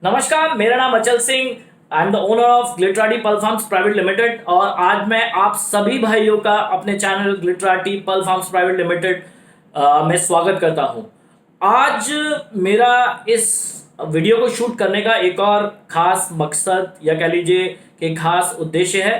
नमस्कार, मेरा नाम Achal Singh. I am the owner of Glitterati pearl farms private limited और आज मैं आप सभी भाइयों का अपने channel ग्लिटराटी pearl farms private limited में स्वागत करता हूं। आज मेरा इस वीडियो को शूट करने का एक और खास मकसद या कह लीजिए कि खास उद्देश्य है।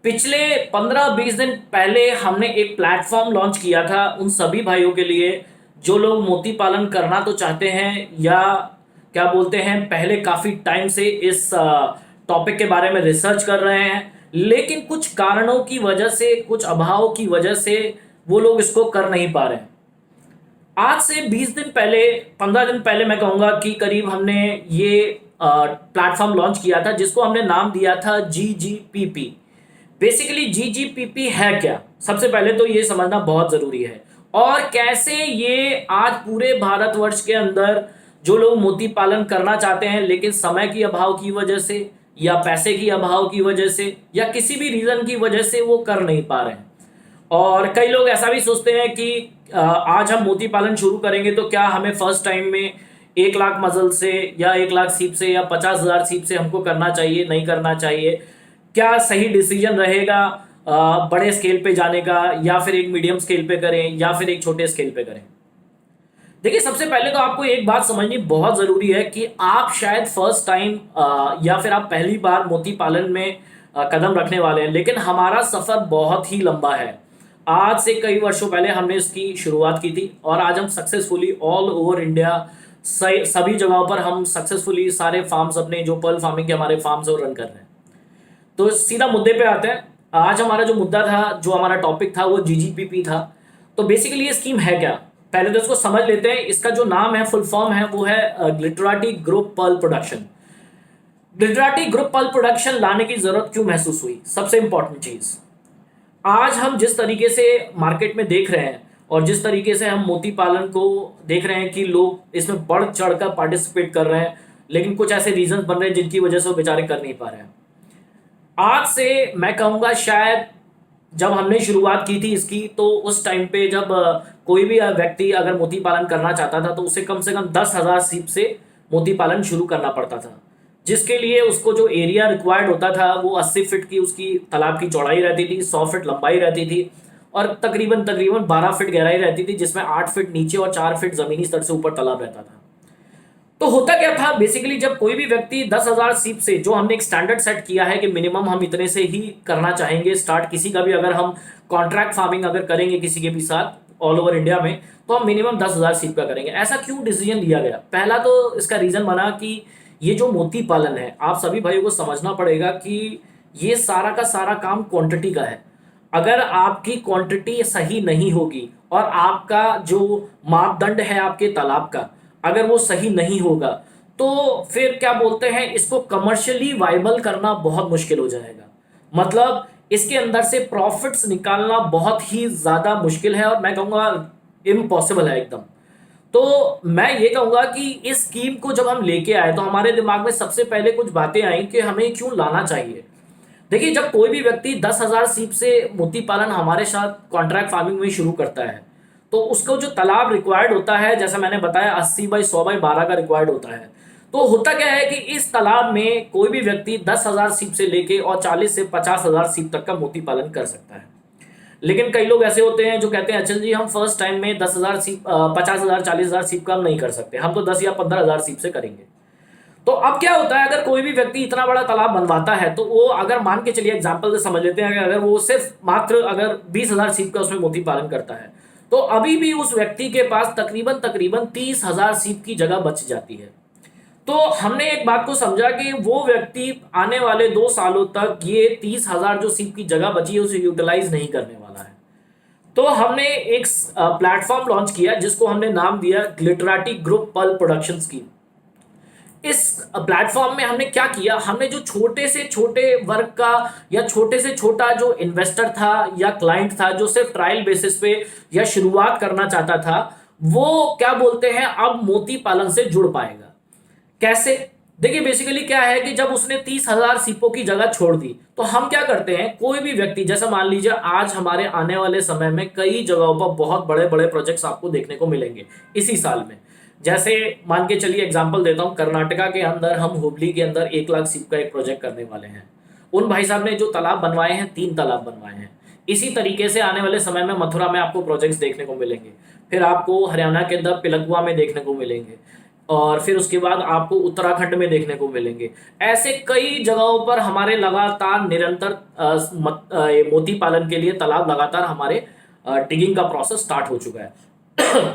पिछले 15-20 दिन पहले हमने एक प्लेटफॉर्म लॉन्च किया था उन सभी भाइयों के लिए जो लोग मोती पालन करना तो चाहते हैं या क्या बोलते हैं पहले काफ़ी टाइम से इस टॉपिक के बारे में रिसर्च कर रहे हैं, लेकिन कुछ कारणों की वजह से, कुछ अभाव की वजह से वो लोग इसको कर नहीं पा रहे हैं। आज से 20 दिन पहले, 15 दिन पहले मैं कहूँगा कि करीब हमने ये प्लेटफॉर्म लॉन्च किया था जिसको हमने नाम दिया था GGPP। बेसिकली GGPP है क्या, सबसे पहले तो ये समझना बहुत ज़रूरी है और कैसे ये आज पूरे भारतवर्ष के अंदर जो लोग मोती पालन करना चाहते हैं लेकिन समय की अभाव की वजह से या पैसे की अभाव की वजह से या किसी भी रीज़न की वजह से वो कर नहीं पा रहे हैं। और कई लोग ऐसा भी सोचते हैं कि आज हम मोती पालन शुरू करेंगे तो क्या हमें फर्स्ट टाइम में 1 लाख मजल से या 1 लाख सीप से या 50,000 सीप से हमको करना चाहिए, नहीं करना चाहिए? क्या सही डिसीजन रहेगा बड़े स्केल पे जाने का, या फिर एक मीडियम स्केल पे करें या फिर एक छोटे स्केल पे करें? देखिए, सबसे पहले तो आपको एक बात समझनी बहुत ज़रूरी है कि आप शायद फर्स्ट टाइम या फिर आप पहली बार मोती पालन में कदम रखने वाले हैं, लेकिन हमारा सफ़र बहुत ही लंबा है। आज से कई वर्षों पहले हमने इसकी शुरुआत की थी और आज हम सक्सेसफुली ऑल ओवर इंडिया सभी जगहों पर हम सक्सेसफुली सारे फार्म्स, अपने जो पर्ल फार्मिंग के हमारे फार्म्स वो रन कर रहे हैं। तो सीधा मुद्दे पे आते हैं। आज हमारा जो मुद्दा था, जो हमारा टॉपिक था, वो GGPP था। तो बेसिकली ये स्कीम है क्या, पहले तो इसको समझ लेते हैं। इसका जो नाम है, फुल फॉर्म है, वो है Glitterati group pearl production. Glitterati group pearl production लाने की जरूरत क्यों महसूस हुई? सबसे इंपॉर्टेंट चीज, आज हम जिस तरीके से मार्केट में देख रहे हैं और जिस तरीके से हम मोती पालन को देख रहे हैं कि लोग इसमें बढ़ चढ़ कर पार्टिसिपेट कर रहे हैं, लेकिन कुछ ऐसे रीजन बन रहे हैं जिनकी वजह से वो बेचारे कर नहीं पा रहे हैं। आज से मैं कहूँगा शायद जब हमने शुरुआत की थी इसकी, तो उस टाइम पे जब कोई भी व्यक्ति अगर मोती पालन करना चाहता था तो उसे कम से कम 10,000 सीप से मोती पालन शुरू करना पड़ता था, जिसके लिए उसको जो एरिया रिक्वायर्ड होता था वो 80 फीट की उसकी तालाब की चौड़ाई रहती थी, 100 फीट लंबाई रहती थी और तकरीबन 12 फीट गहराई रहती थी, जिसमें 8 फीट नीचे और 4 फीट ज़मीनी स्तर से ऊपर तालाब रहता था। तो होता क्या था बेसिकली, जब कोई भी व्यक्ति 10,000 सीप से, जो हमने एक स्टैंडर्ड सेट किया है कि मिनिमम हम इतने से ही करना चाहेंगे स्टार्ट, किसी का भी अगर हम कॉन्ट्रैक्ट फार्मिंग अगर करेंगे किसी के भी साथ ऑल ओवर इंडिया में, तो हम मिनिमम 10,000 सीप का करेंगे। ऐसा क्यों डिसीजन लिया गया? पहला तो इसका रीज़न बना कि ये जो मोती पालन है, आप सभी भाइयों को समझना पड़ेगा कि ये सारा का सारा काम क्वांटिटी का है। अगर आपकी क्वांटिटी सही नहीं होगी और आपका जो मापदंड है आपके तालाब का, अगर वो सही नहीं होगा, तो फिर क्या बोलते हैं, इसको कमर्शियली वाइबल करना बहुत मुश्किल हो जाएगा। मतलब इसके अंदर से प्रॉफिट्स निकालना बहुत ही ज़्यादा मुश्किल है और मैं कहूँगा इम्पॉसिबल है एकदम। तो मैं ये कहूँगा कि इस स्कीम को जब हम लेके आए तो हमारे दिमाग में सबसे पहले कुछ बातें आई कि हमें क्यों लाना चाहिए। देखिए, जब कोई भी व्यक्ति 10,000 सीप से मोती पालन हमारे साथ कॉन्ट्रैक्ट फार्मिंग में शुरू करता है तो उसको जो तालाब रिक्वायर्ड होता है, जैसा मैंने बताया 80 बाई 100 बाई 12 का रिक्वायर्ड होता है। तो होता क्या है कि इस तालाब में कोई भी व्यक्ति 10,000 सीप से लेके और 40 से 50,000 सीप तक का मोती पालन कर सकता है। लेकिन कई लोग ऐसे होते हैं जो कहते हैं अचल जी, हम फर्स्ट टाइम में 10,000 सीप, 50,000, 40,000 सीप का हम नहीं कर सकते, हम तो 10 या 15,000 सीप से करेंगे। तो अब क्या होता है, अगर कोई भी व्यक्ति इतना बड़ा तालाब बनवाता है तो वो, अगर मान के चलिए एग्जाम्पल से समझ लेते हैं, अगर वो सिर्फ मात्र अगर 20,000 सीप का उसमें मोती पालन करता है तो अभी भी उस व्यक्ति के पास तकरीबन 30,000 सीप की जगह बच जाती है। तो हमने एक बात को समझा कि वो व्यक्ति आने वाले 2 सालों तक ये 30,000 जो सीप की जगह बची है उसे यूटिलाइज नहीं करने वाला है। तो हमने एक प्लेटफॉर्म लॉन्च किया जिसको हमने नाम दिया ग्लिटराटी ग्रुप पर्ल प्रोडक्शन स्कीम। इस प्लेटफॉर्म में हमने क्या किया, हमने जो छोटे से छोटे वर्ग का या छोटे से छोटा जो इन्वेस्टर था या क्लाइंट था जो सिर्फ ट्रायल बेसिस पे या शुरुआत करना चाहता था, वो क्या बोलते हैं अब मोती पालन से जुड़ पाएगा। कैसे? देखिए, बेसिकली क्या है कि जब उसने 30,000 सीपों की जगह छोड़ दी तो हम क्या करते हैं, कोई भी व्यक्ति, जैसा मान लीजिए आज हमारे आने वाले समय में कई जगहों पर बहुत बड़े बड़े प्रोजेक्ट्स आपको देखने को मिलेंगे इसी साल में, जैसे मान के चलिए एग्जांपल देता हूँ, कर्नाटका के अंदर हम हुबली के अंदर 1 लाख सीप का एक प्रोजेक्ट करने वाले हैं। उन भाई साहब ने जो तालाब बनवाए हैं, 3 तालाब बनवाए हैं। इसी तरीके से आने वाले समय में मथुरा में आपको प्रोजेक्ट्स देखने को मिलेंगे, फिर आपको हरियाणा के अंदर पिलकुआ में देखने को मिलेंगे, और फिर उसके बाद आपको उत्तराखंड में देखने को मिलेंगे। ऐसे कई जगहों पर हमारे लगातार निरंतर ये मोती पालन के लिए तालाब लगातार हमारे डिगिंग का प्रोसेस स्टार्ट हो चुका है।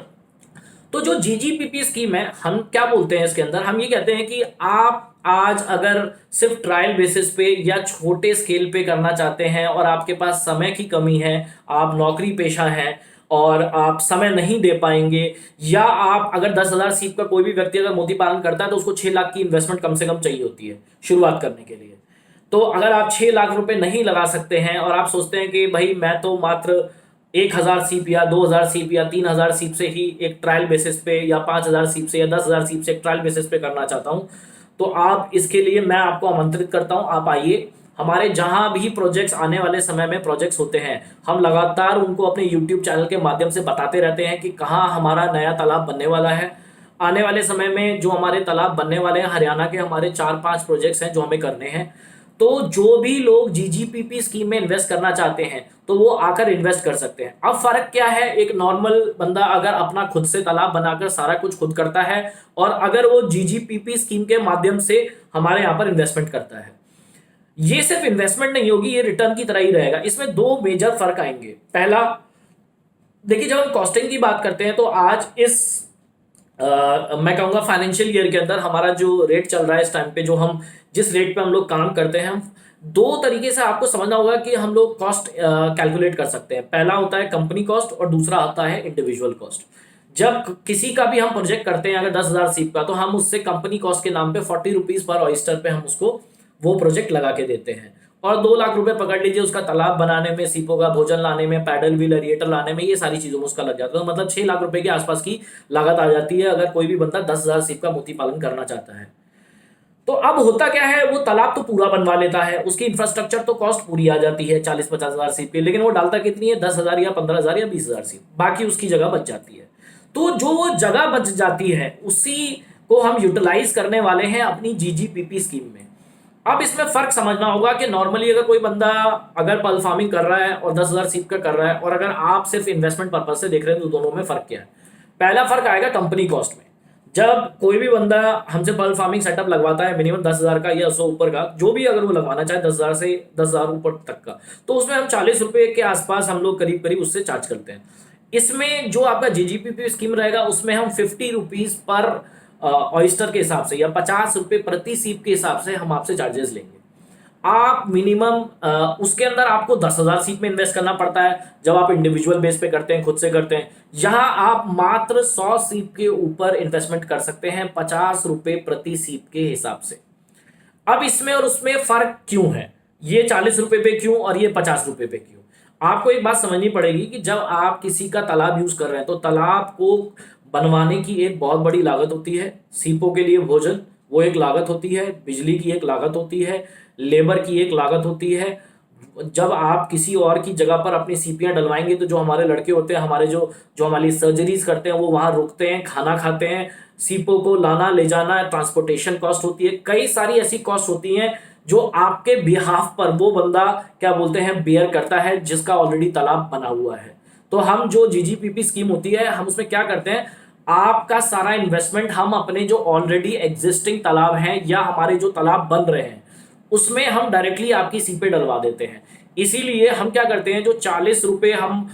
तो जो जीजीपीपी स्कीम है, हम क्या बोलते हैं इसके अंदर, हम ये कहते हैं कि आप आज अगर सिर्फ ट्रायल बेसिस पे या छोटे स्केल पे करना चाहते हैं और आपके पास समय की कमी है, आप नौकरी पेशा हैं और आप समय नहीं दे पाएंगे, या आप अगर 10,000 सीप का कोई भी व्यक्ति अगर मोती पालन करता है तो उसको 6 लाख की इन्वेस्टमेंट कम से कम चाहिए होती है शुरुआत करने के लिए। तो अगर आप 6 लाख रुपए नहीं लगा सकते हैं और आप सोचते हैं कि भाई मैं तो मात्र 1,000 सीप या 2,000 सीप या 3,000 सीप से ही एक ट्रायल बेसिस पे, या 5,000 सीप से या 10,000 सीप से एक ट्रायल बेसिस पे करना चाहता हूं, तो आप इसके लिए मैं आपको आमंत्रित करता हूं, आप आइए। हमारे जहां भी प्रोजेक्ट्स आने वाले समय में प्रोजेक्ट्स होते हैं, हम लगातार उनको अपने यूट्यूब चैनल के माध्यम से बताते रहते हैं कि कहाँ हमारा नया तालाब बनने वाला है। आने वाले समय में जो हमारे तालाब बनने वाले हैं, हरियाणा के हमारे 4-5 प्रोजेक्ट्स हैं जो हमें करने हैं। तो जो भी लोग जीजीपीपी स्कीम में इन्वेस्ट करना चाहते हैं तो वो आकर इन्वेस्ट कर सकते हैं। अब फर्क क्या है, एक नॉर्मल बंदा अगर अपना खुद से तालाब बनाकर सारा कुछ खुद करता है, और अगर वो जीजीपीपी स्कीम के माध्यम से हमारे यहाँ पर इन्वेस्टमेंट करता है, ये सिर्फ इन्वेस्टमेंट नहीं होगी, ये रिटर्न की तरह ही रहेगा। इसमें 2 मेजर फर्क आएंगे। पहला, देखिए जब हम कॉस्टिंग की बात करते हैं तो आज इस मैं कहूँगा फाइनेंशियल ईयर के अंदर हमारा जो रेट चल रहा है इस टाइम पे, जो हम जिस रेट पे हम लोग काम करते हैं, हम 2 तरीके से आपको समझना होगा कि हम लोग कॉस्ट कैलकुलेट कर सकते हैं। पहला होता है कंपनी कॉस्ट और दूसरा होता है इंडिविजुअल कॉस्ट। जब किसी का भी हम प्रोजेक्ट करते हैं अगर 10,000 सीप का, तो हम उससे कंपनी कॉस्ट के नाम पे 40 रुपीज पर ऑयस्टर पे हम उसको वो प्रोजेक्ट लगा के देते हैं, और 2 लाख रुपए पकड़ लीजिए उसका तालाब बनाने में, सीपों का भोजन लाने में, पैडल व्हील एरिएटर लाने में, ये सारी चीजों में उसका लग जाता है। तो मतलब 6 लाख रुपए के आसपास की लागत आ जाती है अगर कोई भी बंदा 10,000 सीप का मोती पालन करना चाहता है। तो अब होता क्या है, वो तालाब तो पूरा बनवा लेता है, उसकी इंफ्रास्ट्रक्चर तो कॉस्ट पूरी आ जाती है 40-50,000 सीप की, लेकिन वो डालता कितनी है, 10,000 या 15,000 या 20,000 सीप, बाकी उसकी जगह बच जाती है। तो जो वो जगह बच जाती है उसी को हम यूटिलाइज करने वाले हैं अपनी जीजीपीपी स्कीम में। अब इसमें फर्क समझना होगा कि नॉर्मली अगर कोई बंदा अगर पल फार्मिंग कर रहा है और 10,000 सीप का कर रहा है, और अगर आप सिर्फ इन्वेस्टमेंट पर्पज से देख रहे हैं, तो दोनों में फर्क क्या है। पहला फर्क आएगा कंपनी कॉस्ट में। जब कोई भी बंदा हमसे पल फार्मिंग सेटअप लगवाता है मिनिमम 10,000 का या 100 ऊपर का, जो भी अगर वो लगवाना चाहे 10,000 से 10,000 ऊपर तक का, तो उसमें हम 40 रुपए के आसपास हम लोग करीब करीब उससे चार्ज करते हैं। इसमें जो आपका जीजीपीपी स्कीम रहेगा उसमें हम 50 रुपीज पर ऑयस्टर के हिसाब से या 50 रुपए प्रति सीप के हिसाब से हम आपसे चार्जेस लेंगे। आप मिनिमम उसके अंदर आपको 10,000 सीप में इन्वेस्ट करना पड़ता है जब आप इंडिविजुअल बेस पे करते हैं, खुद से करते हैं। यहाँ आप मात्र 100 सीप के ऊपर इन्वेस्टमेंट कर सकते हैं 50 रुपए प्रति सीप के हिसाब से। अब इसमें और उसमें फर्क क्यों है, ये 40 रुपए पे क्यों और ये 50 रुपए पे क्यों, आपको एक बात समझनी पड़ेगी कि जब आप किसी का तालाब यूज कर रहे हैं तो तालाब को बनवाने की एक बहुत बड़ी लागत होती है, सीपों के लिए भोजन वो एक लागत होती है, बिजली की एक लागत होती है, लेबर की एक लागत होती है। जब आप किसी और की जगह पर अपनी सीपियां डलवाएंगे तो जो हमारे लड़के होते हैं, हमारे जो जो हमारी सर्जरीज करते हैं, वो वहां रुकते हैं, खाना खाते हैं, सीपों को लाना ले जाना, ट्रांसपोर्टेशन कॉस्ट होती है, कई सारी ऐसी कॉस्ट होती हैं जो आपके बिहाफ पर वो बंदा क्या बोलते हैं बेयर करता है जिसका ऑलरेडी तालाब बना हुआ है। तो हम जो जीजीपीपी स्कीम होती है, हम उसमें क्या करते हैं, आपका सारा इन्वेस्टमेंट हम अपने जो ऑलरेडी एग्जिस्टिंग तालाब हैं या हमारे जो तालाब बन रहे हैं उसमें हम डायरेक्टली आपकी सीपे डलवा देते हैं। इसीलिए हम क्या करते हैं, जो 40 रुपए हम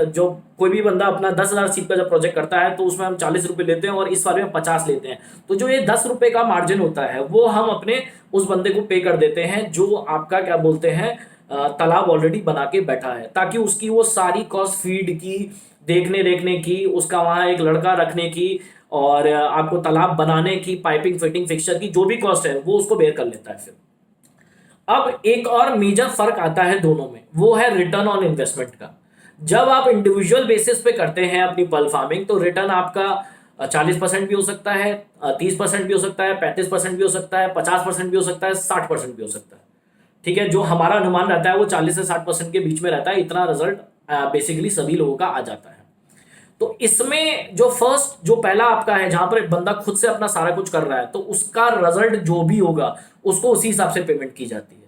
जो कोई भी बंदा अपना 10,000 सीप का जब प्रोजेक्ट करता है तो उसमें हम 40 रुपए लेते हैं और इस वाले में 50 लेते हैं। तो जो ये 10 रुपए का मार्जिन होता है वो हम अपने उस बंदे को पे कर देते हैं जो आपका क्या बोलते हैं तालाब ऑलरेडी बना के बैठा है, ताकि उसकी वो सारी कॉस्ट फीड की, देखने की, उसका वहां एक लड़का रखने की और आपको तालाब बनाने की, पाइपिंग फिटिंग फिक्सचर की जो भी कॉस्ट है वो उसको बेयर कर लेता है। फिर अब एक और मेजर फर्क आता है दोनों में, वो है रिटर्न ऑन इन्वेस्टमेंट का। जब आप इंडिविजुअल बेसिस पे करते हैं अपनी पल फार्मिंग तो रिटर्न आपका 40% भी हो सकता है, 30% भी हो सकता है, 35% भी हो सकता है, 50% भी हो सकता है, 60% भी हो सकता है। ठीक है, जो हमारा अनुमान रहता है वो 40 से 60% के बीच में रहता है। इतना रिजल्ट बेसिकली सभी लोगों का आ जाता है। तो इसमें जो फर्स्ट जो पहला आपका है जहां पर एक बंदा खुद से अपना सारा कुछ कर रहा है, तो उसका रिजल्ट जो भी होगा उसको उसी हिसाब से पेमेंट की जाती है।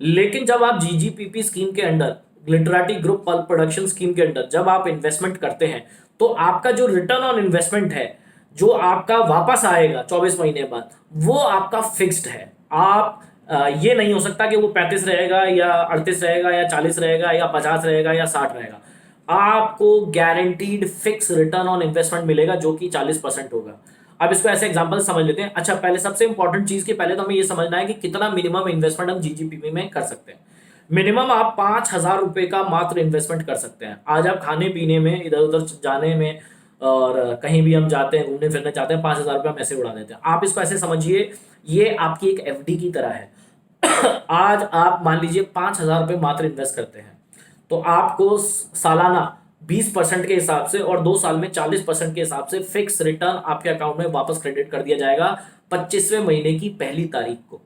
लेकिन जब आप जीजीपीपी स्कीम के under, Glitterati group pulp production scheme के अंडर जब आप इन्वेस्टमेंट करते हैं, तो आपका जो रिटर्न ऑन इन्वेस्टमेंट है, जो आपका वापस आएगा 24 महीने बाद, वो आपका फिक्स्ड है। आप ये नहीं हो सकता कि वो 35 रहेगा या 38 रहेगा या 40 रहेगा या 50 रहेगा या 60 रहेगा। आपको guaranteed fix return on investment मिलेगा जो कि 40% होगा। अब इसको ऐसे एग्जांपल समझ लेते हैं। अच्छा, पहले सबसे इंपॉर्टेंट चीज की पहले तो हमें ये समझना है कि कितना मिनिमम इन्वेस्टमेंट हम जीजीपीपी में कर सकते हैं। मिनिमम आप 5,000 रुपए का मात्र इन्वेस्टमेंट कर सकते हैं। आज आप खाने पीने में, इधर उधर जाने में, और कहीं भी हम जाते हैं, घूमने फिरने जाते हैं, 5,000 रुपये हम ऐसे उड़ा देते हैं। आप इसको ऐसे समझिए, ये आपकी एक एफडी की तरह है। आज आप मान लीजिए 5,000 रुपये मात्र इन्वेस्ट करते हैं, तो आपको सालाना 20% के हिसाब से और 2 साल में 40% के हिसाब से फिक्स रिटर्न आपके अकाउंट में वापस क्रेडिट कर दिया जाएगा 25वें महीने की पहली तारीख को।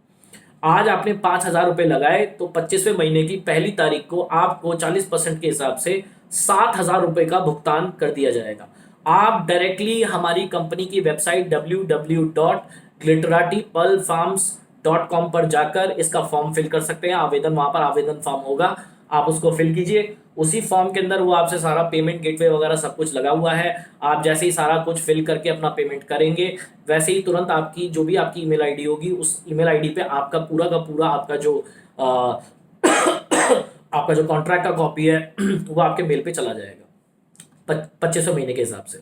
आज आपने 5,000 रुपये लगाए, तो 25वें महीने की पहली तारीख को आपको 40% के हिसाब से 7,000 रुपये का भुगतान कर दिया जाएगा। आप डायरेक्टली हमारी कंपनी की वेबसाइट www.glitteratipulfarms.com पर जाकर इसका फॉर्म फिल कर सकते हैं। आवेदन, वहां पर आवेदन फॉर्म होगा, आप उसको फिल कीजिए। उसी फॉर्म के अंदर वो आपसे सारा पेमेंट गेटवे वगैरह सब कुछ लगा हुआ है। आप जैसे ही सारा कुछ फिल करके अपना पेमेंट करेंगे, वैसे ही तुरंत आपकी जो भी आपकी ईमेल आईडी होगी, उस ईमेल आईडी पे आपका पूरा का पूरा आपका जो आपका जो कॉन्ट्रैक्ट का कॉपी है वो आपके मेल पे चला जाएगा 2500 महीने के हिसाब से।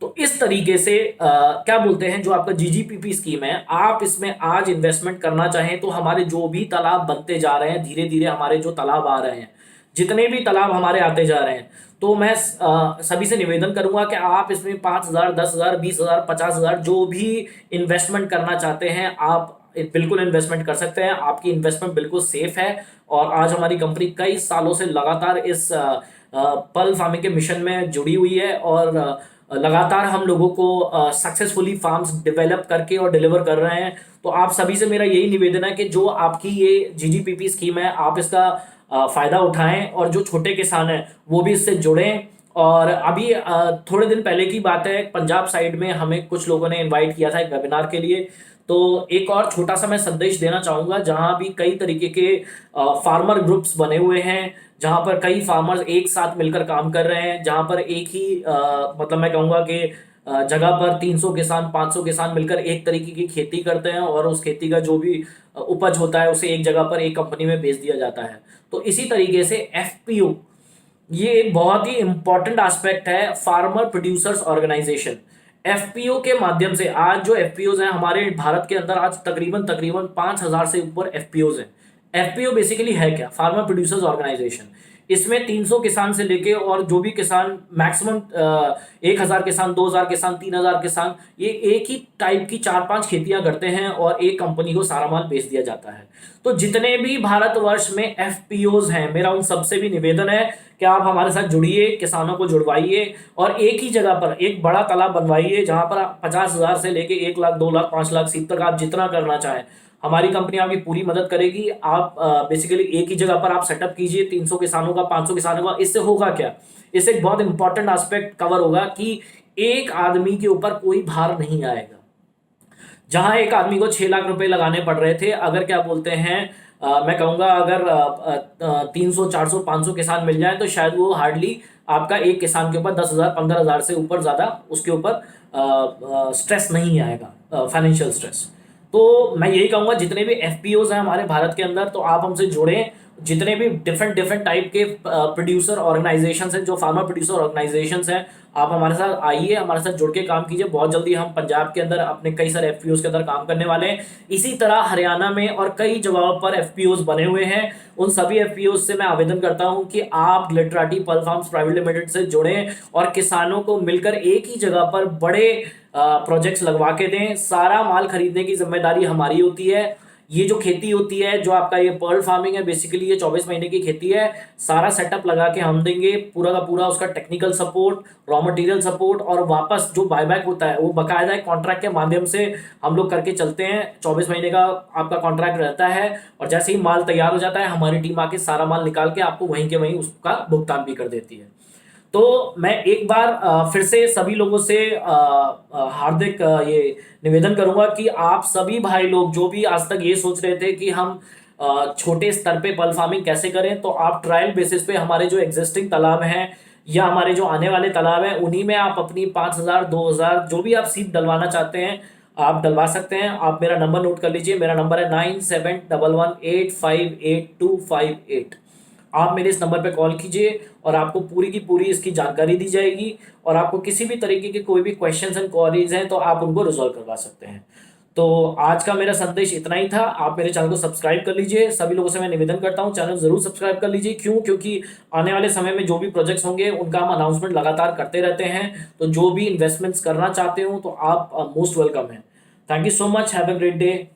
तो इस तरीके से क्या बोलते हैं, जो आपका जीजीपीपी स्कीम है, आप इसमें आज इन्वेस्टमेंट करना चाहें तो हमारे जो भी तालाब बनते जा रहे हैं, धीरे धीरे हमारे जो तालाब आ रहे हैं, जितने भी तालाब हमारे आते जा रहे हैं, तो मैं सभी से निवेदन करूंगा कि आप इसमें 5,000, 10,000, 20,000, 50,000 जो भी इन्वेस्टमेंट करना चाहते हैं, आप बिल्कुल इन्वेस्टमेंट कर सकते हैं। आपकी इन्वेस्टमेंट बिल्कुल सेफ है। और आज हमारी कंपनी कई सालों से लगातार इस पल फार्मिंग के मिशन में जुड़ी हुई है, और लगातार हम लोगों को सक्सेसफुली फार्म्स डेवलप करके और डिलीवर कर रहे हैं। तो आप सभी से मेरा यही निवेदन है कि जो आपकी ये जीजीपीपी स्कीम है, आप इसका फायदा उठाएं, और जो छोटे किसान हैं वो भी इससे जुड़ें। और अभी थोड़े दिन पहले की बात है, पंजाब साइड में हमें कुछ लोगों ने इनवाइट किया था एक वेबिनार के लिए। तो एक और छोटा सा मैं संदेश देना चाहूंगा, जहां भी कई तरीके के फार्मर ग्रुप्स बने हुए हैं, जहां पर कई फार्मर्स एक साथ मिलकर काम कर रहे हैं, जहां पर एक ही मतलब मैं कहूंगा कि जगह पर 300 किसान, 500 किसान मिलकर एक तरीके की खेती करते हैं, और उस खेती का जो भी उपज होता है उसे एक जगह पर एक कंपनी में बेच दिया जाता है। तो इसी तरीके से एफपीओ ये एक बहुत ही इंपॉर्टेंट एस्पेक्ट है, फार्मर प्रोड्यूसर्स ऑर्गेनाइजेशन। एफपीओ के माध्यम से आज जो एफपीओज हैं हमारे भारत के अंदर, आज तकरीबन तकरीबन 5,000 से ऊपर एफपीओज हैं। एफपीओ बेसिकली है क्या? Farmer producers organisation. इसमें 300 किसान से लेके और जो भी किसान मैक्सिमम 1,000 किसान, 2,000 किसान, 3,000 किसान, ये एक ही टाइप की 4-5 खेतियां करते हैं और एक कंपनी को सारा माल बेच दिया जाता है। तो जितने भी भारतवर्ष में एफपीओज हैं, मेरा उन सबसे भी निवेदन है कि आप हमारे साथ जुड़िए, किसानों को जुड़वाइए, और एक ही जगह पर एक बड़ा तालाब बनवाइए, जहां पर 50,000 से लेके 1 लाख, 2 लाख, 5 लाख सीट तक आप जितना करना चाहें, हमारी कंपनी आपकी पूरी मदद करेगी। आप बेसिकली एक ही जगह पर आप सेटअप कीजिए, 300 किसानों का, 500 किसानों का। इससे होगा क्या? इससे एक बहुत इंपॉर्टेंट एस्पेक्ट कवर होगा कि एक आदमी के ऊपर कोई भार नहीं आएगा। जहां एक आदमी को 6 लाख रुपए लगाने पड़ रहे थे, अगर क्या बोलते हैं, मैं कहूंगा अगर 300, 400, 500 किसान मिल जाए, तो शायद वो हार्डली आपका एक किसान के ऊपर 10,000, 15,000 से ऊपर ज्यादा उसके ऊपर स्ट्रेस नहीं आएगा, फाइनेंशियल स्ट्रेस। तो मैं यही कहूंगा, जितने भी एफपीओज हैं हमारे भारत के अंदर, तो आप हमसे जुड़ें। जितने भी डिफरेंट डिफरेंट टाइप के प्रोड्यूसर ऑर्गेनाइजेशंस हैं, जो फार्मर प्रोड्यूसर ऑर्गेनाइजेशंस हैं, आप हमारे साथ आइए, हमारे साथ जुड़ के काम कीजिए। बहुत जल्दी हम पंजाब के अंदर अपने कई सारे एफपीओज के अंदर काम करने वाले हैं। इसी तरह हरियाणा में और कई जगहों पर एफपीओज बने हुए हैं। उन सभी एफपीओज से मैं आवेदन करता हूं कि आप ग्लिटराटी पल्प फार्म्स प्राइवेट लिमिटेड से जुड़ें और किसानों को मिलकर एक ही जगह पर बड़े प्रोजेक्ट्स लगवा के दें। सारा माल खरीदने की जिम्मेदारी हमारी होती है। ये जो खेती होती है, जो आपका ये पर्ल फार्मिंग है, बेसिकली ये 24 महीने की खेती है। सारा सेटअप लगा के हम देंगे, पूरा का पूरा उसका technical support, raw material support, और वापस जो बायबैक होता है वो बकायदा एक कॉन्ट्रैक्ट के माध्यम से हम लोग करके चलते हैं। 24 महीने का आपका कॉन्ट्रैक्ट रहता है, और जैसे ही माल तैयार हो जाता है, हमारी टीम आके सारा माल निकाल के आपको वहीं के वहीं उसका भुगतान भी कर देती है। तो मैं एक बार फिर से सभी लोगों से हार्दिक ये निवेदन करूंगा कि आप सभी भाई लोग जो भी आज तक ये सोच रहे थे कि हम छोटे स्तर पे पल फार्मिंग कैसे करें, तो आप ट्रायल बेसिस पे हमारे जो एग्जिस्टिंग तालाब हैं या हमारे जो आने वाले तालाब हैं उन्हीं में आप अपनी 5,000 2,000 जो भी आप सीड डलवाना चाहते हैं आप डलवा सकते हैं। आप मेरा नंबर नोट कर लीजिए, मेरा नंबर है 9711858258। आप मेरे इस नंबर पे कॉल कीजिए और आपको पूरी की पूरी इसकी जानकारी दी जाएगी, और आपको किसी भी तरीके के कोई भी क्वेश्चंस एंड क्वेरीज हैं तो आप उनको रिजॉल्व करवा सकते हैं। तो आज का मेरा संदेश इतना ही था। आप मेरे चैनल को सब्सक्राइब कर लीजिए। सभी लोगों से मैं निवेदन करता हूं चैनल जरूर सब्सक्राइब कर लीजिए। क्यों? क्योंकि आने वाले समय में जो भी प्रोजेक्ट्स होंगे उनका हम अनाउंसमेंट लगातार करते रहते हैं। तो जो भी इन्वेस्टमेंट्स करना चाहते हो तो आप मोस्ट वेलकम है। Thank you so much. Have a great day.